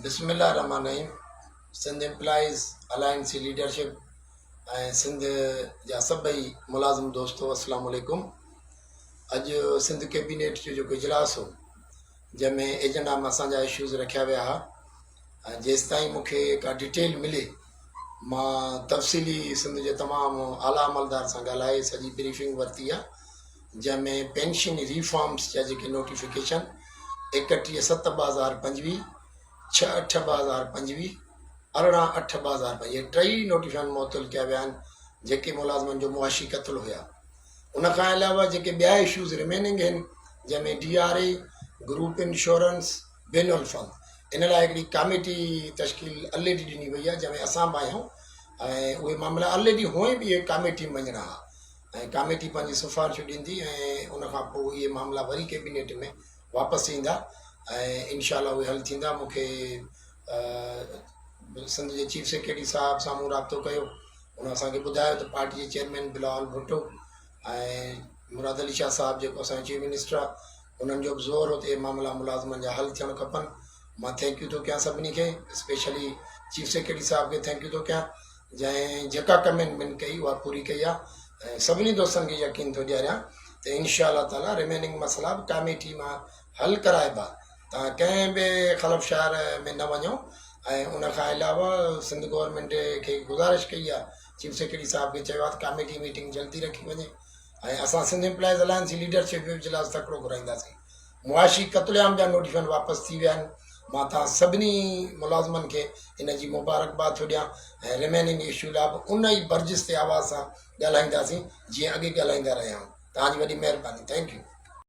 बिस्मिल्लाह रहमान रहीम। Sindh employees alliance जी leadership ऐं सिंध जा सभई मुलाज़िम दोस्तो अस्सलाम वालेकुम। अॼु सिंध कैबिनेट जो जेको इजलास हो जंहिंमें एजेंडा में असांजा इश्यूज़ रखिया विया हुआ ऐं जेसिताईं मूंखे का डिटेल मिले मां तफ़सीली सिंध जे तमामु आला अमलदार सां ॻाल्हाए सॼी ब्रीफिंग वरिती आहे जंहिंमें पेंशन रिफॉर्म्स जा जेके नोटिफिकेशन 31/7/2025, 6/8/2025, 18/8/2025 ये टई नोटिफिकेशन मुअतल कया विया आहिनि जेके मुलाज़िमनि जो मुआशी क़तल हुया। उन खां अलावा जेके ॿिया इशूज़ रिमेनिंग आहिनि जंहिंमें DRA, group insurance, benevolent fund इन लाइ हिकिड़ी कमेटी तश्कील ऑलरेडी ॾिनी वई आहे जंहिंमें असां बि आहियूं ऐं उहे मामला ऑलरेडी हुअं बि इहे कमेटी वञणा हुआ ऐं कमेटी पंहिंजी सिफ़ारिशूं ॾींदी ऐं उन खां पोइ इहे मामला वरी कैबिनेट में वापसि ईंदा ऐं इनशाला उहे हल थींदा। मूंखे सिंध जे चीफ सेक्रेटरी साहिब साम्हूं राब्तो कयो, उन असांखे ॿुधायो त पार्टी जे चेयरमैन बिलावल भुट्टो ऐं मुराद अली शाह साहिब जेको असांजो चीफ मिनिस्टर आहे उन्हनि जो बि ज़ोर हो त इहे मामला मुलाज़िमनि जा हल थियणु खपनि। मां थैंक यू थो कयां सभिनी खे, स्पेशली चीफ सेक्रेटरी साहिब खे थैंक यू थो कयां जंहिं जेका कमेंटमेंट कई उहा पूरी कई आहे ऐं सभिनी दोस्तनि खे यकीन थो ॾियारियां त इंशाअल्लाह ताला रिमेनिंग मसइला बि कमेटी मां हल कराइबा। तव्हां कंहिं बि ख़लफ़ शहर में न वञो ऐं उन खां अलावा सिंध गवर्नमेंट खे गुज़ारिश कई आहे चीफ सेक्रेटरी साहिब खे चयो आहे त कमेटी मीटिंग जल्दी रखी वञे ऐं असां सिंध एम्प्लॉइज़ अलायंस जी लीडरशिप जो इजलास तकिड़ो घुराईंदासीं। मुआशी क़त्लेआम जा नोटिफिकेशन वापसि थी विया आहिनि। मां तव्हां सभिनी मुलाज़िमनि खे इन जी मुबारकबाद थो ॾियां ऐं रिमेनिंग इशू लाइ बि उन ई बर्जिस ते आवाज़ सां ॻाल्हाईंदासीं जीअं अॻे ॻाल्हाईंदा रहिया आहियूं। तव्हांजी वॾी महिरबानी, थैंक यू।